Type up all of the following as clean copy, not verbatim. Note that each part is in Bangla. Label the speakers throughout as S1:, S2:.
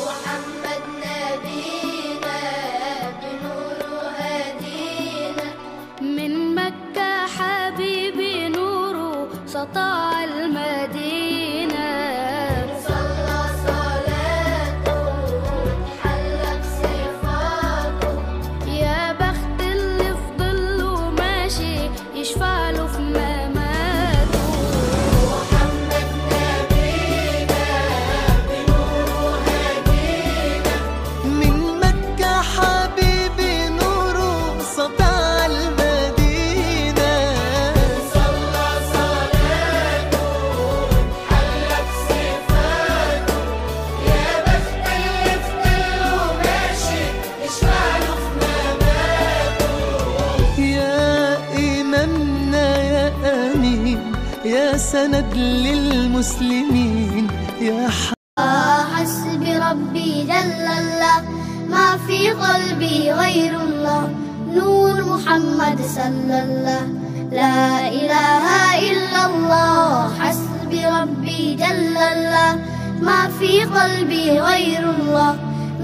S1: محمد نبينا بنور هدينا، من مكة حبيبي نوره سطع المدينة، صلى صلاته وتحلى بصفاته، يا بخت اللي في ظله ماشي يشفع له في مماته. محمد نبينا بنور هدينا،
S2: من مكة حبيبي نوره سطع المدينة،
S1: صلى صلاته وتحلى بصفاته، يا بخت اللي في ظله ماشي يشفع له في مماته.
S2: يا إمامنا يا أمين يا سند للمسلمين يا
S1: حسبي ربي جل الله، ما في قلبي غير الله، نور محمد صلى الله، لا إله إلا الله. حسبي ربي جل الله، ما في قلبي غير الله،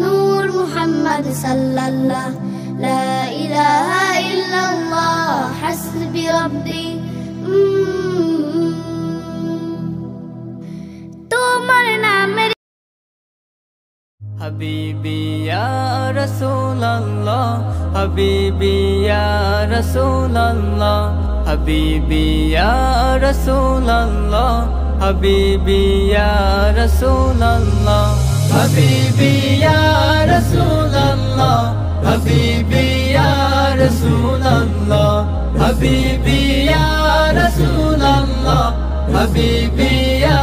S1: نور محمد صلى الله، لا إله إلا الله. حسبي ربي तुम्हारा मेरे
S2: हबीबी या रसूल अल्लाह, हबीबी या रसूल अल्लाह, हबीबी या रसूल अल्लाह, हबीबी या रसूल अल्लाह, हबीबी या रसूल अल्लाह, हबीबी या रसूल अल्लाह, हबीबी या रसूल अल्लाह, हबीबी या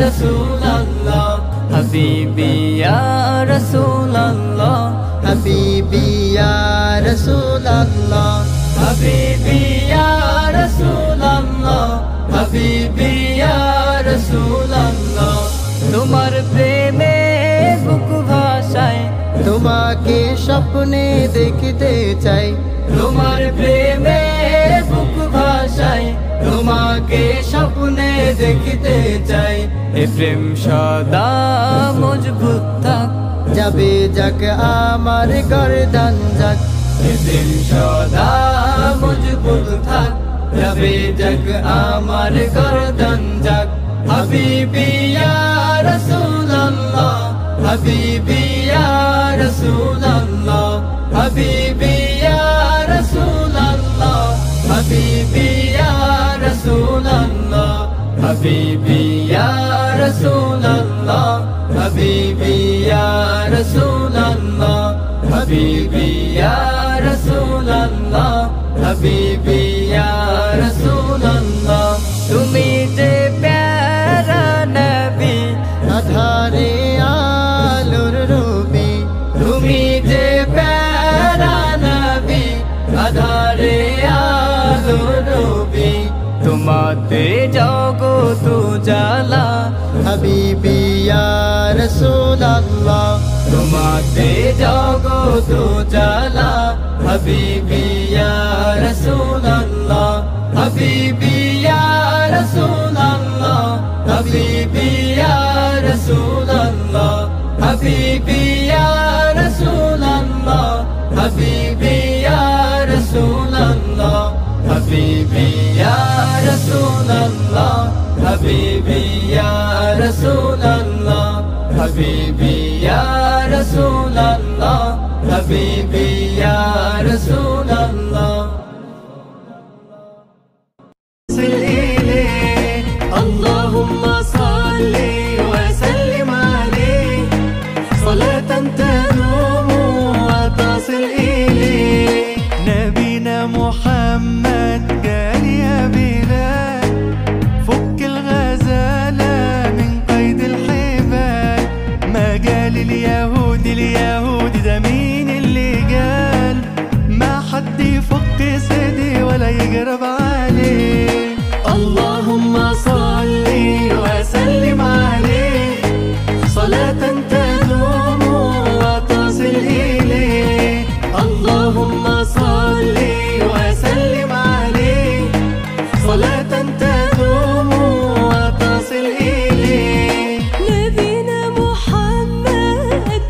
S2: रसूल अल्लाह, हबीबी या रसूल अल्लाह, हबीबी या रसूल अल्लाह, हबीबी या रसूल अल्लाह, हबीबी या रसूल अल्लाह। তোমার প্রেমে বুক ভাসায়, তোমাকে স্বপ্নে দেখতে চাই, তোমার প্রেমে বুক ভাসায়, তোমাকে স্বপ্নে দেখতে চাই। এ প্রেম সদা মজবুত থাক, যাবে যাক আমার গর্দান যাক, এ প্রেম সদা মজবুত থাক, যাবে যাক আমার গর্দান যাক। হাবিবি ইয়া রাসূলুল্লাহ, হাবিবি ইয়া রাসূলুল্লাহ, হাবিবি ইয়া রাসূলুল্লাহ, হাবিবি ইয়া রাসূলুল্লাহ, হাবিবি ইয়া রাসূলুল্লাহ, হাবিবি ইয়া রাসূলুল্লাহ, হাবিবি ইয়া রাসূলুল্লাহ, হাবিবি ইয়া রাসূলুল্লাহ। তুমি যে প্যারা নবী, আধারে আলোর রূপে, তুমি যে প্যারা নবী, আধারে আলোর রূপে, তোমাতে জগত জালা, হাবিবি ইয়া রাসূলুল্লাহ, তোমাতে জগত জালা, হাবিবি ইয়া রাসূলুল্লাহ, হাবিবি ইয়া রাসূলুল্লাহ, হাবিবি ইয়া রাসূলুল্লাহ, হাবিবি ইয়া রাসূলুল্লাহ, হাবিবি ইয়া রাসূলুল্লাহ, হাবিবি ইয়া রাসূলুল্লাহ, হাবিবি ইয়া রাসূলুল্লাহ, হাবিবি ইয়া রাসূলুল্লাহ, হাবিবি ইয়া রাসূলুল্লাহ। اللهم صل وسلم عليه صلاة تدوم وتصل إليه. نبينا محمد قال يا بلال فك الغزالة من قيد الحبال، ما قال اليهود ده مين اللي قال؟ ما حد يفك سيدي ولا يقرب عليه. اللهم صل وسلم عليه صلاة تدوم وتصل إليه. اللهم صل وسلم عليه صلاة تدوم وتصل إليه.
S3: نبينا محمد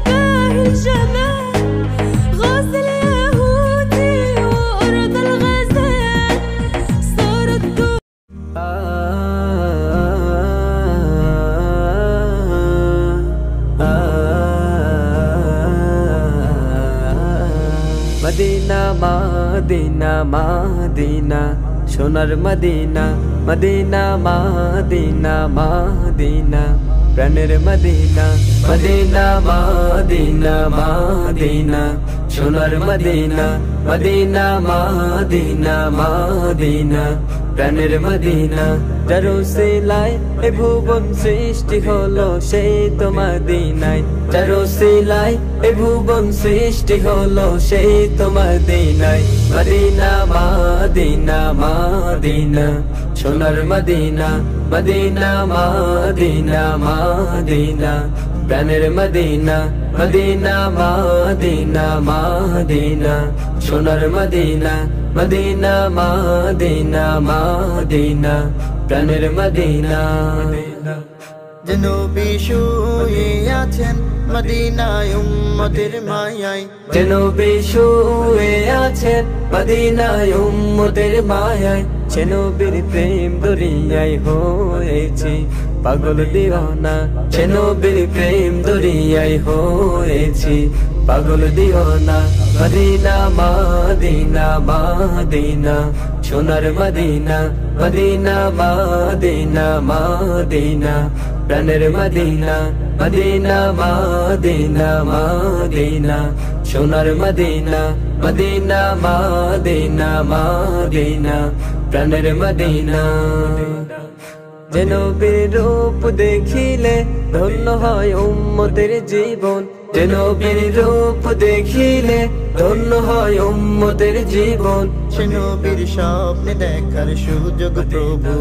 S2: মদিনা মদিনা সোনার মদিনা মদিনা মদিনা মদিনা প্রাণের মদিনা মদিনা মদিনা মদিনা সোনার মদিনা মদিনা মদিনা মদিনা প্রাণের মদিনা যার উসিলায় এ ভুবন সৃষ্টি হলো সেই তো মদিনায় যার উসিলায় এ ভুবন সৃষ্টি হলো সেই তো মদিনায় মদিনা মদিনা মদিনা সোনার মদিনা মদিনা মদিনা মদিনা প্রাণের মদিনা মদিনা মদিনা মদিনা সোনার মদিনা মদিনা মদিনা মদিনা প্রাণের মদিনা
S3: যে নবী শুয়ে আছেন মদিনায় উম্মতের মায়ায়
S2: যে নবী শুয়ে আছেন মদিনায় উম্মতের মায়ায় সে নবীর প্রেম দরিয়ায় হয়েছি পাগল দিওয়ানা সে নবীর প্রেম দরিয়ায় হয়েছি পাগল দিওয়ানা মদিনা মদিনা মদিনা সোনার মদিনা মদিনা মদিনা মদিনা প্রাণের মদিনা মদিনা মদিনা মদিনা সোনার মদিনা মদিনা মদিনা মদিনা প্রাণের মদিনা যে নবীর রূপ দেখিলে ধন্য হয় উম্মতের জীবন যে নবীর রূপ দেখিলে ধন্য হয় উম্মতের জীবন
S3: সে নবীর স্বপ্নে দেখার সুযোগ প্রভু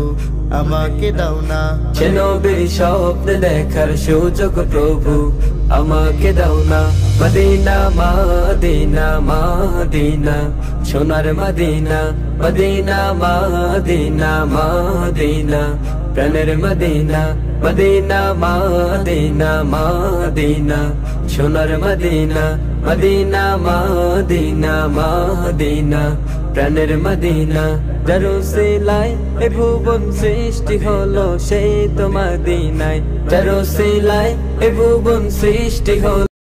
S3: আমাকে দাও না
S2: সে নবীর স্বপ্ন দেখার সুযোগ প্রভু আমাকে দাও না মদিনা মদিনা মদিনা সোনার মদিনা মদিনা মদিনা মদিনা প্রাণের মদিনা মদিনা মদিনা মদিনা সোনার মদিনা মদিনা মদিনা মদিনা প্রাণের মদিনা যার উসিলায় এ ভুবন সৃষ্টি হলো সেই তো মদিনায় যার উসিলায় এ ভুবন সৃষ্টি হলো